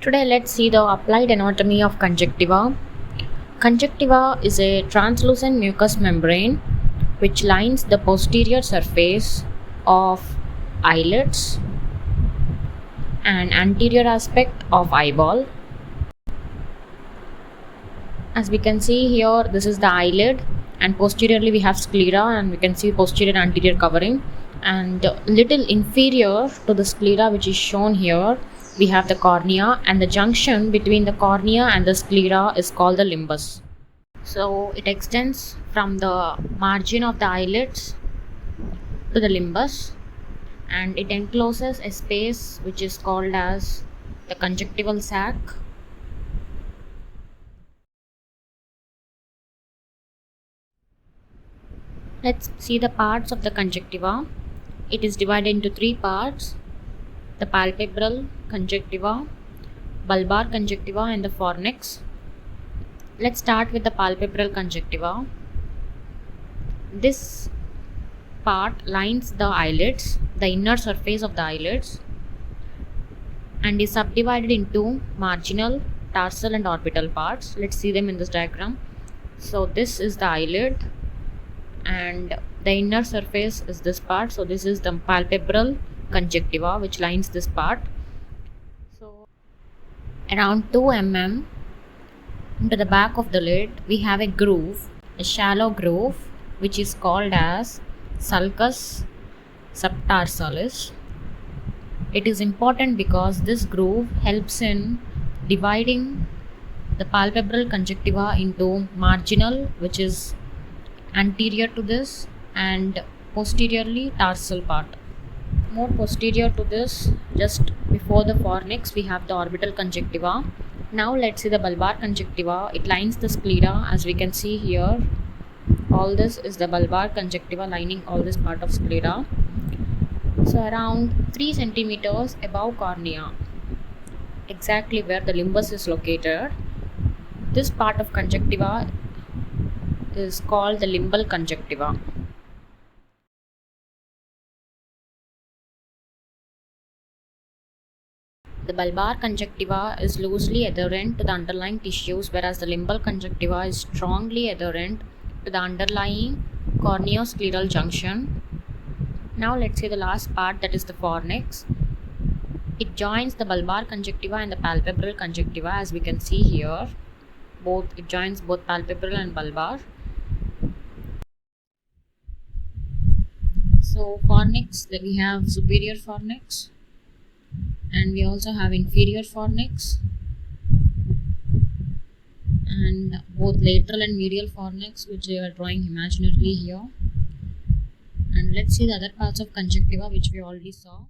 Today, let's see the applied anatomy of conjunctiva. Conjunctiva is a translucent mucous membrane which lines the posterior surface of eyelids and anterior aspect of eyeball. As we can see here, this is the eyelid, and posteriorly we have sclera, and we can see posterior and anterior covering. And little inferior to the sclera, which is shown here, we have the cornea, and the junction between the cornea and the sclera is called the limbus. So it extends from the margin of the eyelids to the limbus, and it encloses a space which is called as the conjunctival sac. Let's see the parts of the conjunctiva. It is divided into three parts: the palpebral conjunctiva, bulbar conjunctiva, and the fornix. Let's start with the palpebral conjunctiva. This part lines the eyelids, the inner surface of the eyelids, and is subdivided into marginal, tarsal, and orbital parts. Let's see them in this diagram. So this is the eyelid, and the inner surface is this part. So this is the palpebral conjunctiva which lines this part. So around 2 mm into the back of the lid we have a groove, a shallow groove, which is called as sulcus subtarsalis. It is important because this groove helps in dividing the palpebral conjunctiva into marginal, which is anterior to this, and posteriorly tarsal part. More posterior to this, just before the fornix, we have the orbital conjunctiva. Now let's see the bulbar conjunctiva. It lines the sclera, as we can see here. All this is the bulbar conjunctiva lining all this part of sclera. So around 3 centimeters above cornea, exactly where the limbus is located, this part of conjunctiva is called the limbal conjunctiva. The bulbar conjunctiva is loosely adherent to the underlying tissues, whereas the limbal conjunctiva is strongly adherent to the underlying corneoscleral junction. Now let's see the last part, that is the fornix. It joins the bulbar conjunctiva and the palpebral conjunctiva, as we can see here. It joins both palpebral and bulbar. So fornix, we have superior fornix, and we also have inferior fornix, and both lateral and medial fornix, which we are drawing imaginarily here. And let's see the other parts of conjunctiva which we already saw.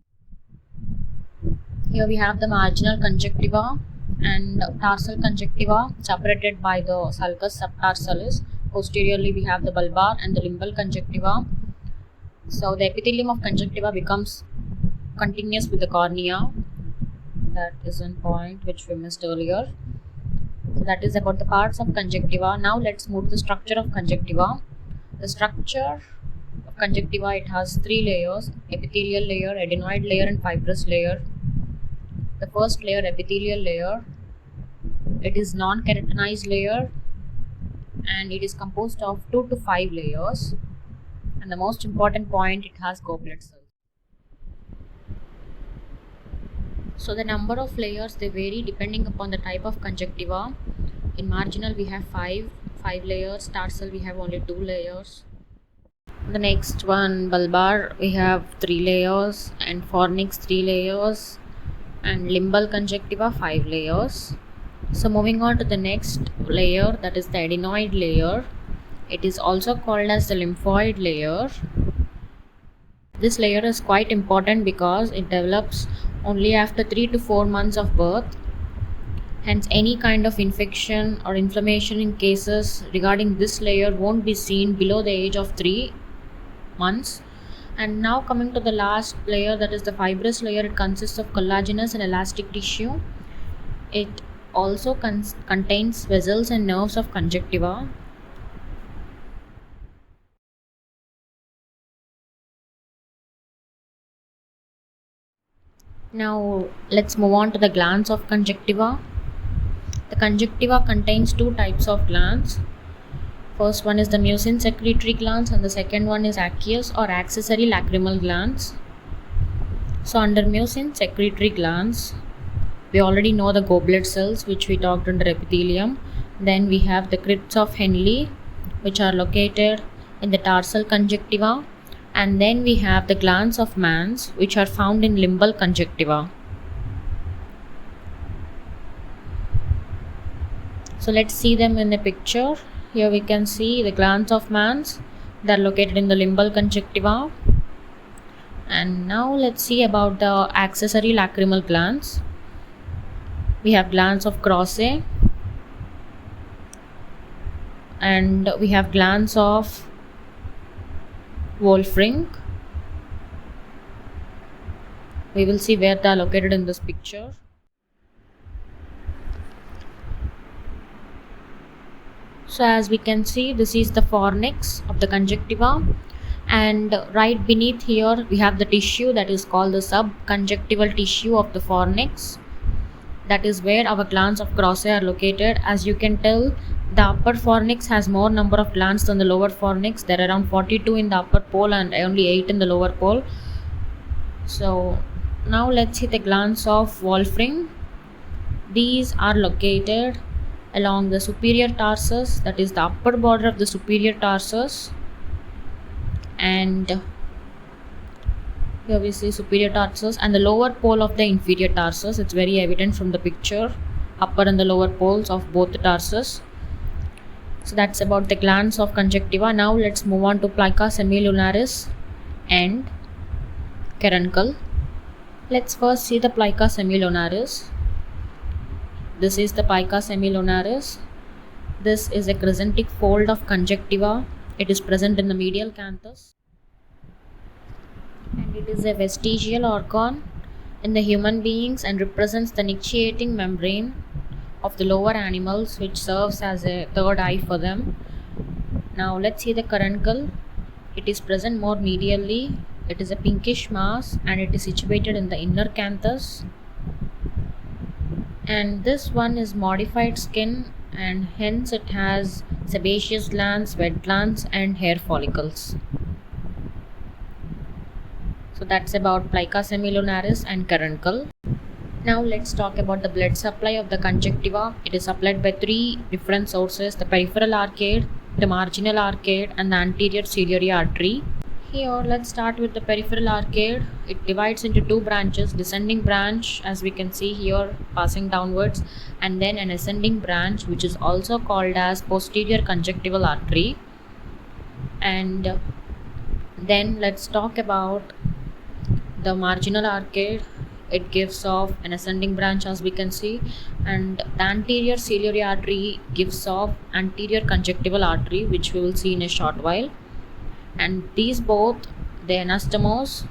Here we have the marginal conjunctiva and tarsal conjunctiva separated by the sulcus subtarsalis. Posteriorly we have the bulbar and the limbal conjunctiva. So the epithelium of conjunctiva becomes continuous with the cornea. That is one point which we missed earlier. So that is about the parts of conjunctiva. Now let's move to the structure of conjunctiva. The structure of conjunctiva, it has 3 layers: epithelial layer, adenoid layer, and fibrous layer. The first layer, epithelial layer, it is non-keratinized layer, and it is composed of 2 to 5 layers. And the most important point, it has goblet cells. So the number of layers, they vary depending upon the type of conjunctiva. In marginal we have 5 layers, tarsal we have only 2 layers. The next one, bulbar, we have 3 layers, and fornix 3 layers, and limbal conjunctiva 5 layers. So moving on to the next layer, that is the adenoid layer. It is also called as the lymphoid layer. This layer is quite important because it develops only after 3 to 4 months of birth. Hence, any kind of infection or inflammation in cases regarding this layer won't be seen below the age of 3 months. And now coming to the last layer, that is the fibrous layer. It consists of collagenous and elastic tissue. It also contains vessels and nerves of conjunctiva. Now let's move on to the glands of conjunctiva. The conjunctiva contains two types of glands. First one is the mucin secretory glands and the second one is aqueous or accessory lacrimal glands. So under mucin secretory glands, we already know the goblet cells which we talked under epithelium. Then we have the crypts of Henle which are located in the tarsal conjunctiva, and then we have the glands of Mans which are found in limbal conjunctiva. So let's see them in the picture. Here we can see the glands of Mans. They are located in the limbal conjunctiva. And now let's see about the accessory lacrimal glands. We have glands of Krause, and we have glands of Wolfring. We will see where they are located in this picture. So as we can see, this is the fornix of the conjunctiva, and right beneath here we have the tissue that is called the subconjunctival tissue of the fornix. That is where our glands of Krause are located. As you can tell, the upper fornix has more number of glands than the lower fornix. There are around 42 in the upper pole and only 8 in the lower pole. So now let's see the glands of Wolfring. These are located along the superior tarsus, that is the upper border of the superior tarsus, and here we see superior tarsus and the lower pole of the inferior tarsus. It's very evident from the picture, upper and the lower poles of both the tarsus. So that's about the glands of conjunctiva. Now let's move on to plica semilunaris and caruncle. Let's first see the plica semilunaris. This is the plica semilunaris. This is a crescentic fold of conjunctiva. It is present in the medial canthus, and it is a vestigial organ in the human beings and represents the nictitating membrane of the lower animals, which serves as a third eye for them. Now let's see the caruncle. It is present more medially. It is a pinkish mass and it is situated in the inner canthus, and this one is modified skin, and hence it has sebaceous glands, wet glands and hair follicles. So that's about plica semilunaris and caruncle. Now let's talk about the blood supply of the conjunctiva. It is supplied by three different sources: the peripheral arcade, the marginal arcade and the anterior ciliary artery. Here let's start with the peripheral arcade. It divides into two branches: descending branch, as we can see here, passing downwards, and then an ascending branch which is also called as posterior conjunctival artery. And then let's talk about the marginal arcade. It gives off an ascending branch, as we can see, and the anterior ciliary artery gives off anterior conjunctival artery, which we will see in a short while. And these both, the anastomose.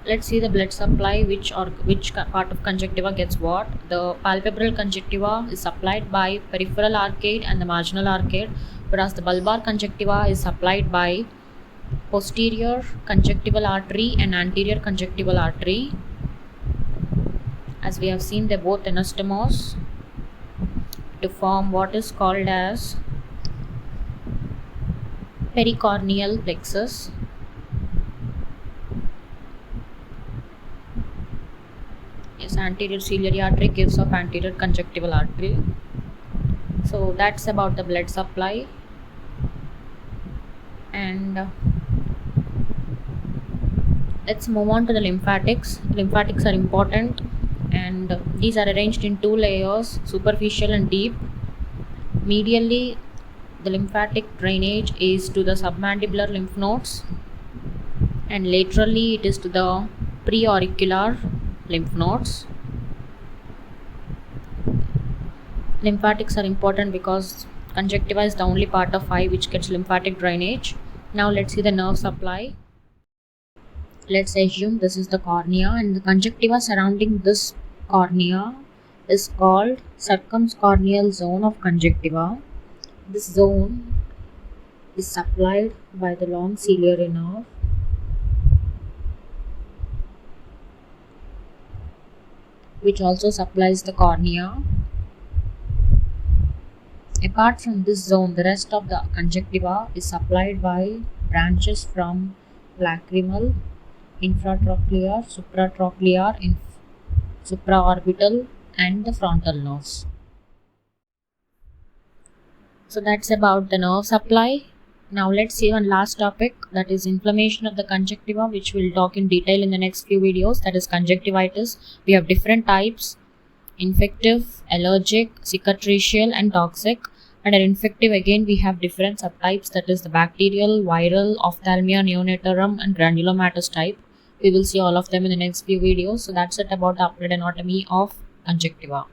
Let's see the blood supply, which part of conjunctiva gets what. The palpebral conjunctiva is supplied by peripheral arcade and the marginal arcade, whereas the bulbar conjunctiva is supplied by posterior conjunctival artery and anterior conjunctival artery. As we have seen, they both anastomose to form what is called as pericorneal plexus. Yes, anterior ciliary artery gives off anterior conjunctival artery. So that's about the blood supply. And let's move on to the lymphatics. Lymphatics are important, and these are arranged in two layers: superficial and deep. Medially, the lymphatic drainage is to the submandibular lymph nodes, and laterally it is to the preauricular lymph nodes. Lymphatics are important because conjunctiva is the only part of eye which gets lymphatic drainage. Now let's see the nerve supply. Let's assume this is the cornea, and the conjunctiva surrounding this cornea is called circumcorneal zone of conjunctiva. This zone is supplied by the long ciliary nerve, which also supplies the cornea. Apart from this zone, the rest of the conjunctiva is supplied by branches from lacrimal, infratrochlear, supratrochlear, supraorbital, and the frontal nerves. So that's about the nerve supply. Now let's see one last topic, that is inflammation of the conjunctiva, which we'll talk in detail in the next few videos. That is conjunctivitis. We have different types: infective, allergic, cicatricial, and toxic. Under infective, again we have different subtypes, that is the bacterial, viral, ophthalmia, neonatorium, and granulomatous type. We will see all of them in the next few videos. So that's it about the updated anatomy of conjunctiva.